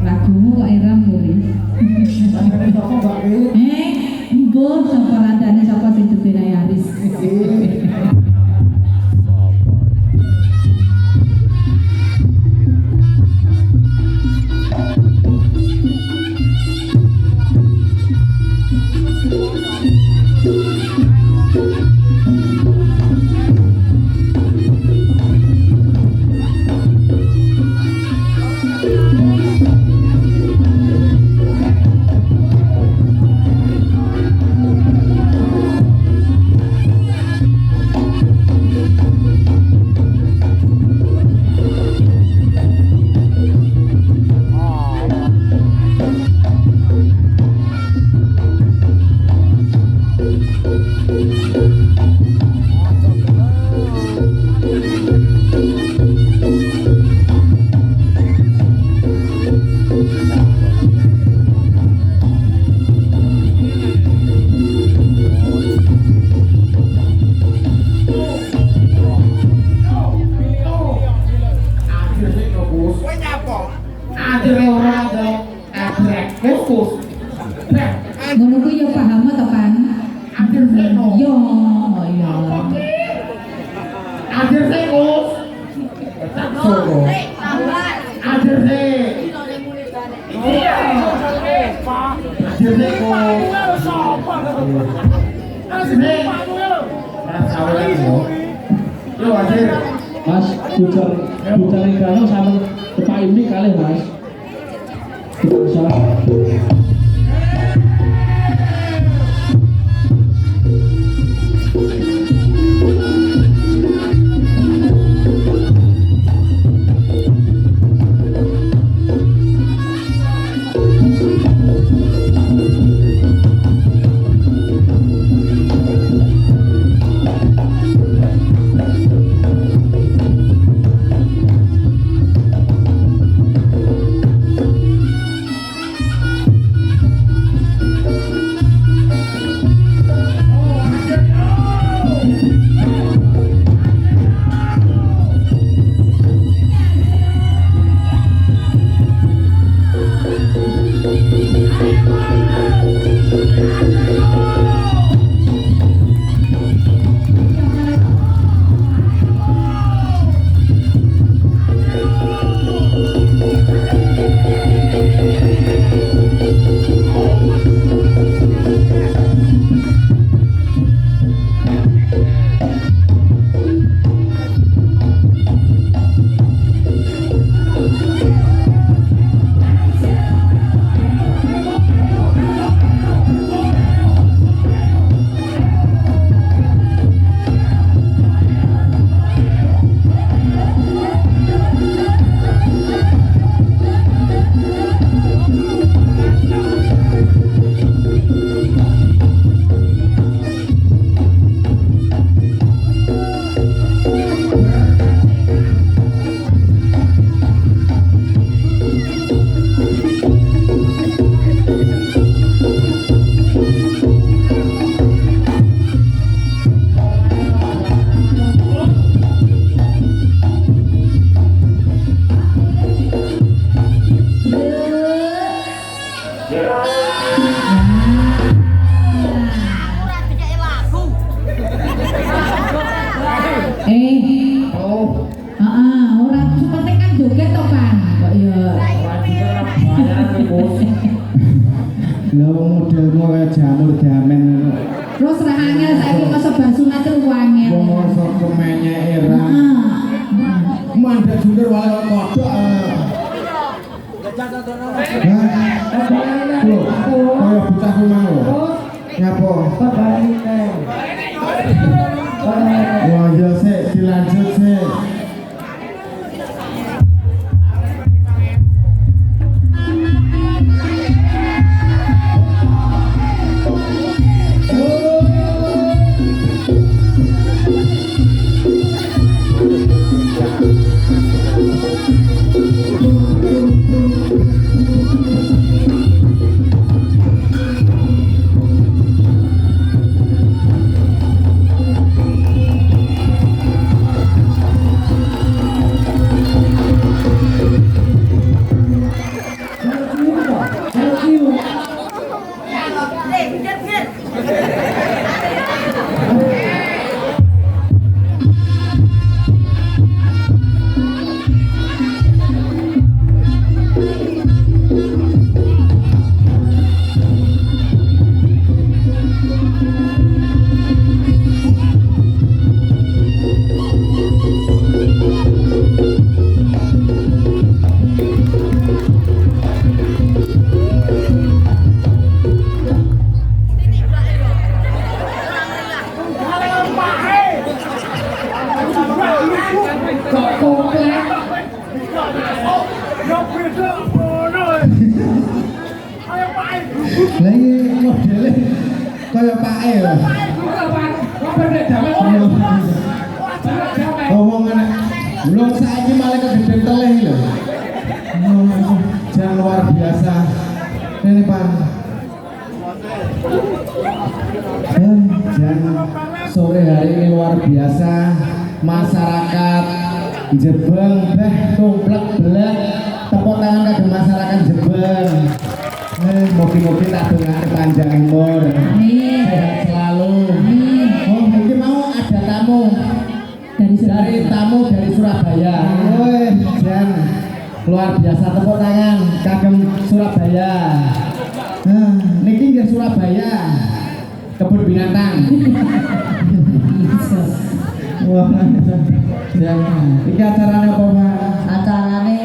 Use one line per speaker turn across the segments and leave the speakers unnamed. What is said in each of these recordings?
Lagumu kok Iram Boris. Mbok sapa randane sapa sing dene Yaris. Ngono kuwi ya paham to kan? Yo, yo.
Akhir sekus. Tak solo. Akhir se. Iya. Akhir sekus. Yo akhir.
Mas, bucar Rano sama Pak Imri kali Mas. Tidak usah.
modelmu kayak jamur jamen.
Terus rahangnya saiki kok sebar sunat ruangnya.
Mongso kemenye era. Mandek jujur wae kodok. Kaya bocah kumang lho. Nyapa? Wah, ya sik dilanjut sik. Lah iki modele kaya pake lho. Omongan belum saiki malah kegeden teleh lho. Jangan luar biasa. Ini Pak. Jangan sore hari ini luar biasa. Masyarakat Jebeng tumplek belek tepuk tangan kagem masyarakat Jebeng. Moga-moga tak dongake panjang umur.
Amin.
Sehat selalu.
Amin.
Oh, ini mau ada tamu
Dari
dari Surabaya. Woi, Jan. Luar biasa tepuk tangan kagem Surabaya. Niki nggih Surabaya. Kebun binatang. Wah, Jan. Iki acarane apa, Pak?
Acarane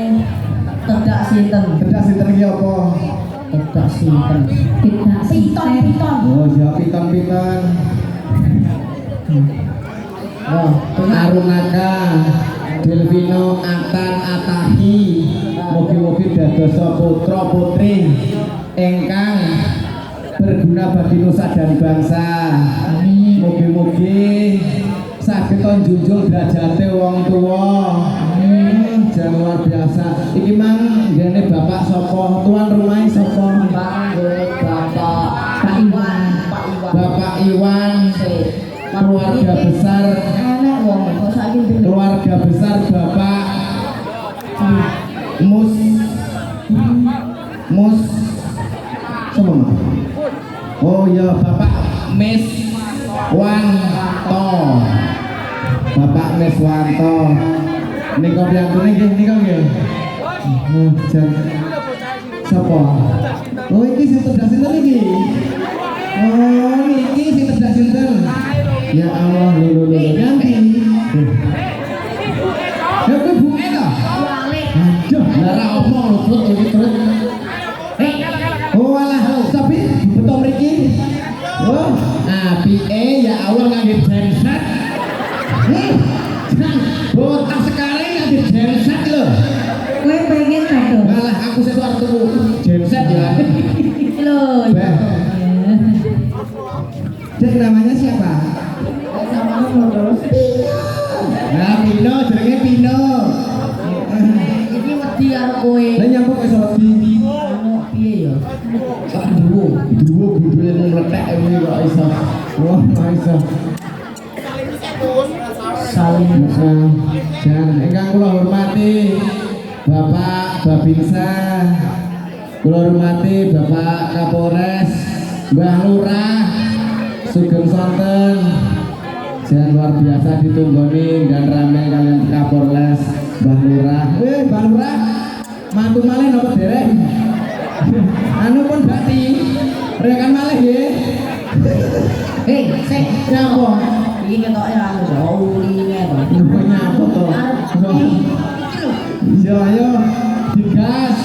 tedak sinten
Kedak sinten iki apa?
tedak sinten
tidak
piton
Oh, ya piton-piton.
oh
Arunaka Delvino Atan Atahi mugi-mugi dadosa putra putri ingkang berguna bagi nusa dan bangsa.
Amin.
Mugi-mugi saged njunjung derajate wong tuwa. Jangan luar biasa. Iki mang ngene Bapak sapa? Tuan rumah sapa?
Pak Iwan
Bapak Iwan, keluarga besar
enak wong kok saiki
keluarga besar Bapak Mus sama Mas? Oh ya Bapak Mes Wanto. Bapak Mes Wanto. Nika piyantune nggih nika nggih. Jan. Sapa? Oh iki sing tedak sinten iki? Oh niki sing tedak sinten? Ya Allah, lho ganti. Ya kuwi buke ta? Aduh, lara omong lho perut iki perut. Oh alah, tapi betul mriki. Oh, apike ya Allah ngangge genset. Botak sekali ngangge genset lho.
Kowe pengen kado?
Malah aku sesuk tuku genset ya.
Loh.
Bah. Cek namanya siapa?
sama terus
Nah, Pino, jenenge Pino.
iki wedi karo kowe
Lah nyapa kok iso wedi?
anu piye ya kok duwo
Duwo gudule mung mlethek iki kok iso. Wah, iso.
saling
Dan ingkang kula hormati Bapak Babinsa, kula hormati Bapak Kapolres, Mbah Lurah, Sugeng Sonten. Jangan luar biasa ditunggoni dan ramai kalian Kapolres, Mbah Lurah. Mbah Lurah, mantu malih napa derek? Anu pun bakti, rekan malih nggih.
sik
Nyapa?
iki ketoke anu uline to
Nyapa to? Yo ayo digas.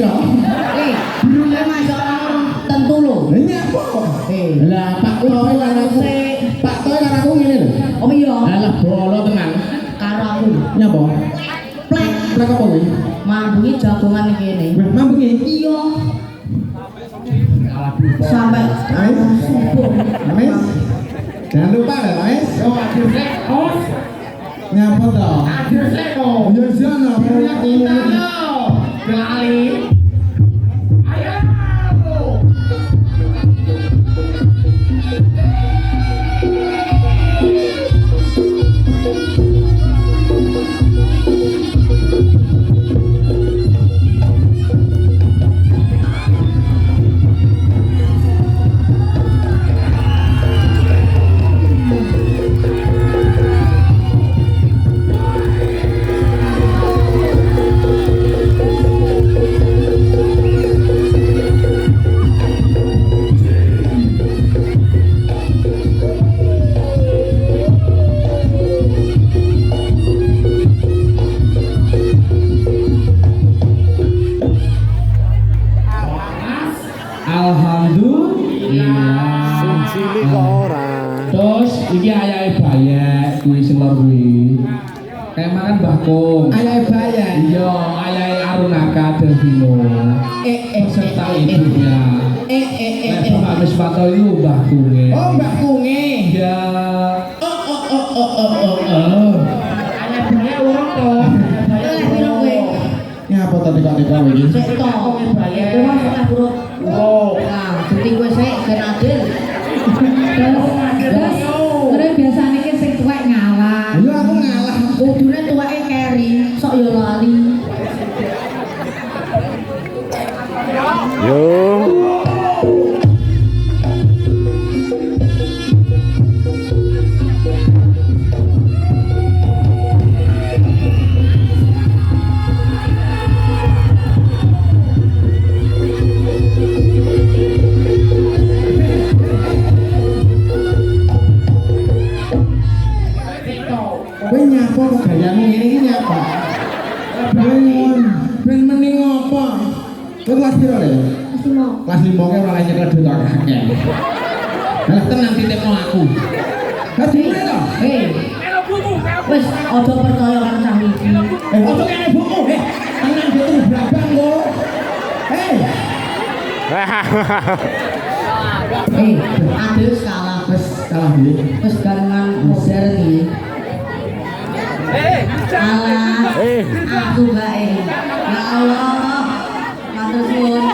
piro?
Birune masuk orang tentu lho.
Lah nyapa? Lah Pak Toy karo aku. Pak Toy karo aku ngene lho.
Oh iya.
Alah bolo tenan.
Karo aku.
Nyapa?
Plek.
Plek apa kuwi?
Mambungi jagongan iki kene.
Wah, mambengi.
Iya. Sampai
Mas. Jangan lupa ya, Mas.
Oh, akhirnya os.
Nyapa toh?
Akhirnya kok.
Ya sana,
Akhirnya kita lo. Kelali. Ayo. Alhamdulillah.
Cilik kok ora.
Terus iki ayahe bayek kuwi sing lor kuwi. Kayak makan bakung.
Ayahe bayar.
Iya, ayahe Arunaka Delvino. Serta ibunya. Bapak Mis Pato itu Mbah Kunge.
Oh, Mbak Kunge.
Iya.
Oh.
Ayah bayek urung to.
Nyapa tadi kok iki?
Sik to. Wong setengah buruk.
Oh.
Nah, jadi gue saya kan adil.
Terus biasanya ki sing tuwek ngalah.
Iya aku ngalah.
Kudune tuweke keri, sok yo lali.
Yo.
Kowe nyapa kok gayamu ngene iki nyapa? Kowe nyuwun ben mending ngopo? Kowe kelas piro le? Kelas 5 ke ora lagi nyekel duit akeh. Lah tenang titipno aku. Lah dimene to?
Wis aja percaya karo cah iki.
Ojo kene buku. Tenang gitu brabang kok.
Adil salah.
Wis salah iki.
Wis garangan modern iki. Alah, aku gak ini. Ya Allah, matur suwun.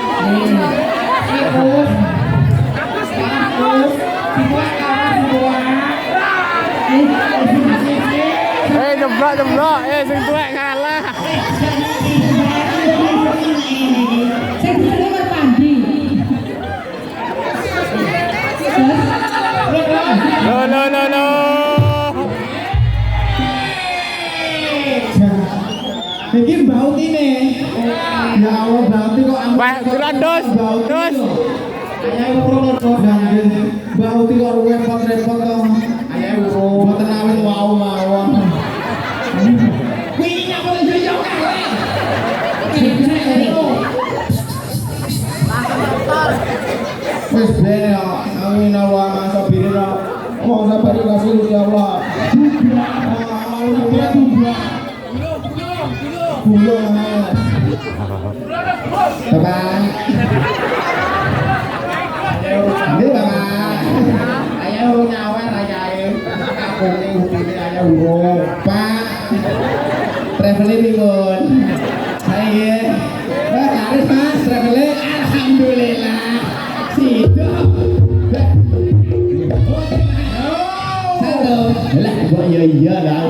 Jemblok, sing tuwek ngalah.
Sing jenenge kok Pandi.
No.
Iki baut ini. Ya Allah, baut kok
Wah, grandos. Dos.
Ayahe urung to. Baut kok repot-repot to. Ayahe urung. Mboten awet wau mawon. Kuwi nyapa yo yo kae. Wis ben ya, amin Allah masa birina. Mau sampai dikasih Gusti Allah. Bulung. Bapak. Ini Bapak. Ayo nyawer ayahe. Kapunge udine ayo urung. Pak. Traveling pun. Saya Mas Aris Mas traveling alhamdulillah. Sido. Satu. Lah kok iya lah.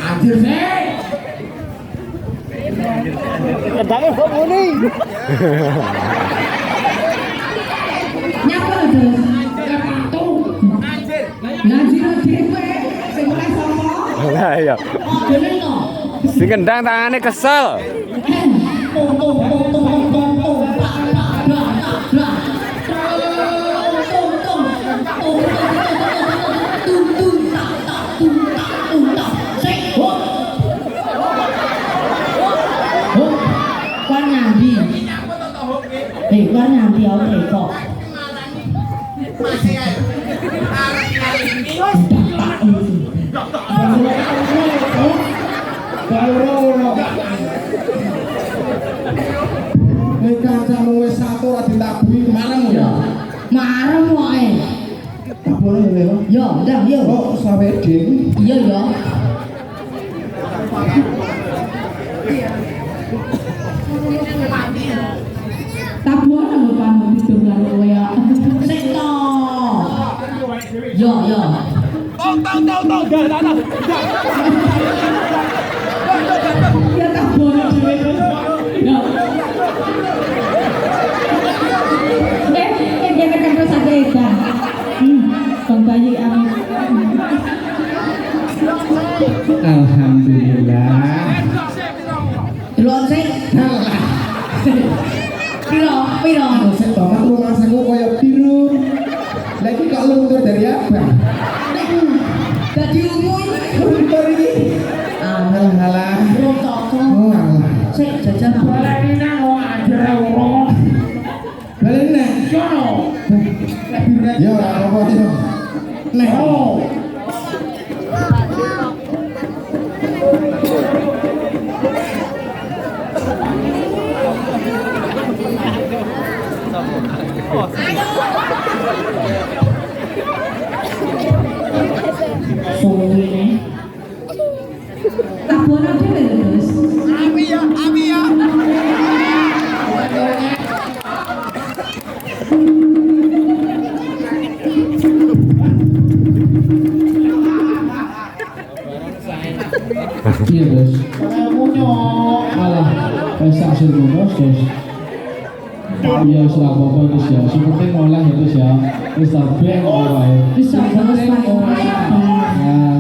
Anjir sih.
Kedane kok muni.
Nyapa lho, Dos? Lanjut dhewe sing oleh sapa?
Lah iya.
Dene to.
Sing kendang tangane kesel.
Din.
Iya ya.
Tabuan apa panu hidup karo kowe ya.
Sik to. Yo yo.
Ya tabuan dhewe terus. Ya. Jangan kan terus ada edan. Bang bayi amin.
Alhamdulillah.
Delok sik. Piro?
Sik to mak rumah saku koyo biru. Lagi kok luntur dari apa?
Dadi ungu iki.
Luntur iki. Alah.
Belum toko.
Oh alah.
Sik jajan apa?
Balen nek. Yo ora apa-apa yo. Nek.
Suwene.
Tabuan dhewe terus.
Iya bos. Malah pesak suruh bos. Iya serah apa itu ya. Yang penting ngolah itu ya. Wis tabeng wae.
Bisa terus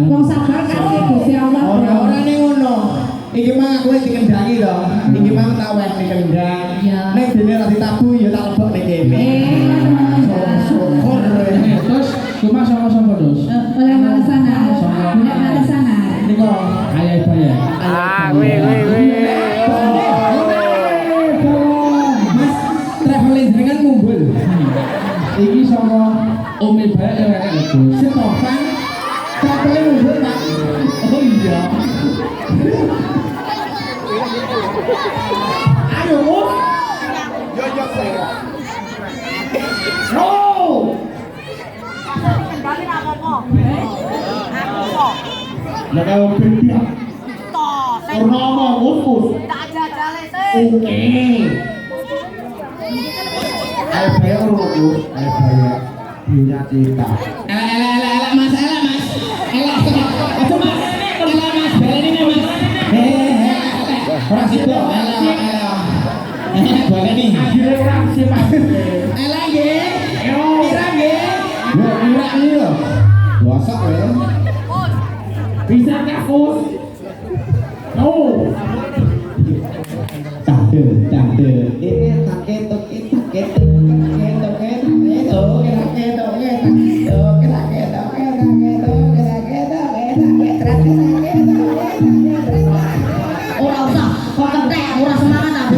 wong sabar kan Gusti Allah.
Ora ning ngono. Iki mah aku dikendhangi to. Iki mah tak weh dikendhang.
Iya.
Nek dene ora ditabu ya tak lebok ning kene. Syukur.
Terus cuma sama-sama dos.
Oleh malah sana. Oleh malah sana.
Niko
Ayah ibu ya.
Wih.
Mas traveling jenengan mumbul.
Iki sama Umi Bayak yang kayak gitu.
Setopan traveling mumbul Pak.
Oh iya.
Ayo Mus. Yo saya. No. Lah kau pindah. Purnomo Mus. Oke. Ayo bayar dulu. Ayo bayar. Punya cinta. Elah mas. Elah. Aduh mas. Elah mas. Baleni mas. Orang situ. Elah. Baleni. Orang siapa? Elah nggih. Pirang nggih? Ya pirang iki lho. Wasak ya. Bisa kafus. No. Tante. Ini taketok.
Ora usah, kok kentek, ora semangat aku.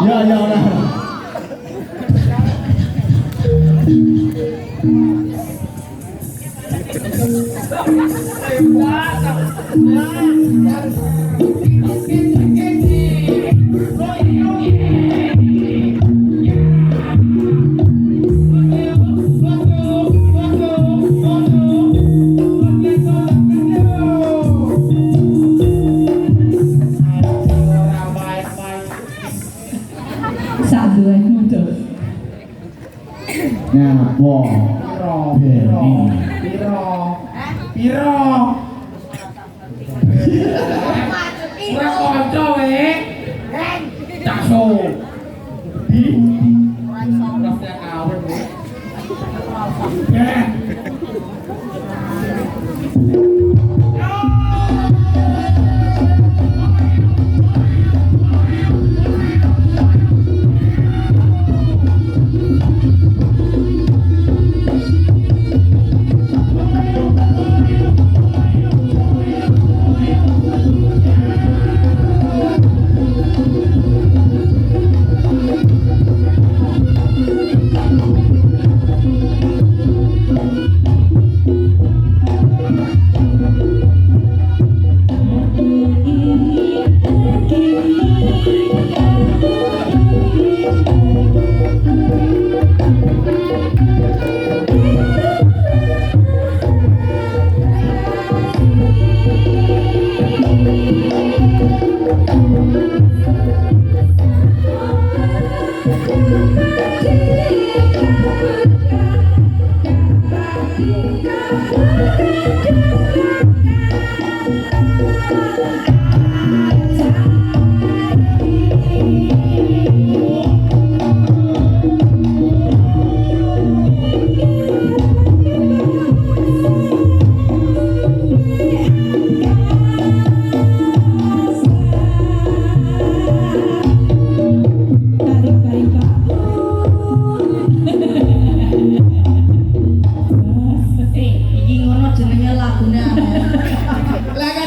Ya ora.
Saduan itu.
Nyapa? Piro? Ora kanca we. Takso. Ora kawin we.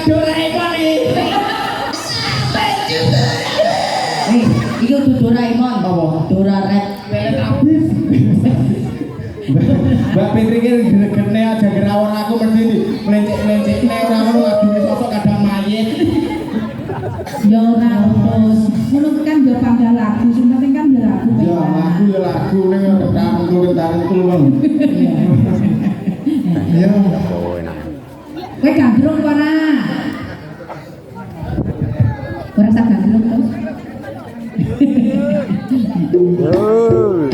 Doraemon iki.
Iki kudu Doraemon.
Apa?
Doraret.
Mbak Fitri ki gregene aja gerawon aku mesti melencek-melencekne ora ngono adune sosok kadang mayit.
Ya ora terus. Ngono kan yo panggal lagu, sing penting kan yo lagu.
Ya lagu ya lagu ning ketangku kentaku wong. Ya.
Kowe gandrung apa ora? Ora sak gandrung to.
Oh.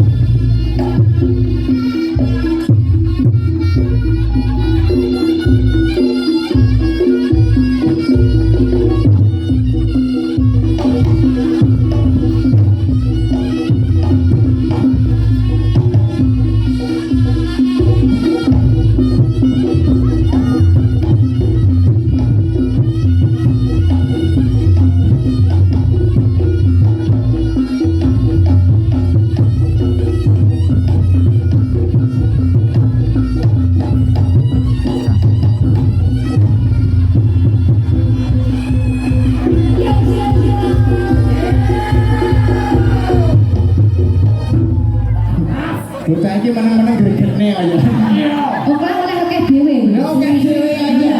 Bocah iki meneng-meneng gregene aja.
Oh, kowe oleh oke dhewe.
Ya oke dhewe aja.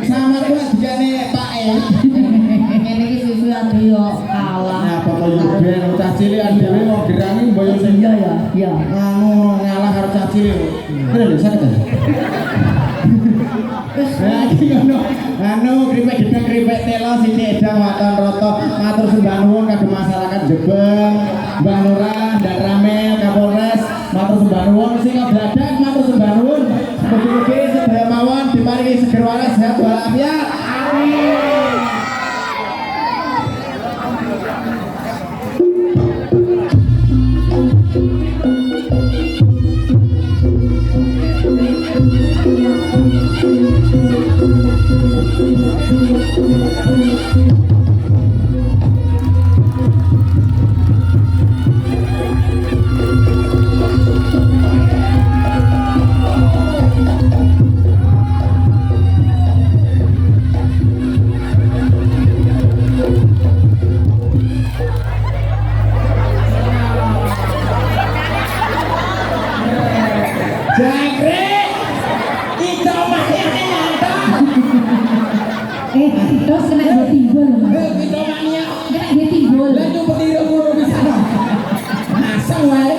Samar kuwi digane Pak E.
Ngene iki susu ade yo kalah.
Nah, bapak Yuben cah cilik dhewe mau dirangi mboyo sing
Iya ya, iya.
anu ngalah karo cah cilik. Kene lho sakit. Nah, iki ngono. Anu kripik gedang kripik telo sithik edang waton roto. Matur sembah nuwun kagem masyarakat Jebeng, Mbah Lurah, Ndak Ramel, Kapolres. Matur sembah nuwun sing bladak matur sembah nuwun. Mugi-mugi sedaya mawon diparingi seger waras sehat walafiat. Amin. Jangkrik, itu masih nyantol.
Terus kena dia timbul lho, Mas.
Itu maknya,
Kena dia timbul.
lah itu petiruk kulo bisa. Masang wae.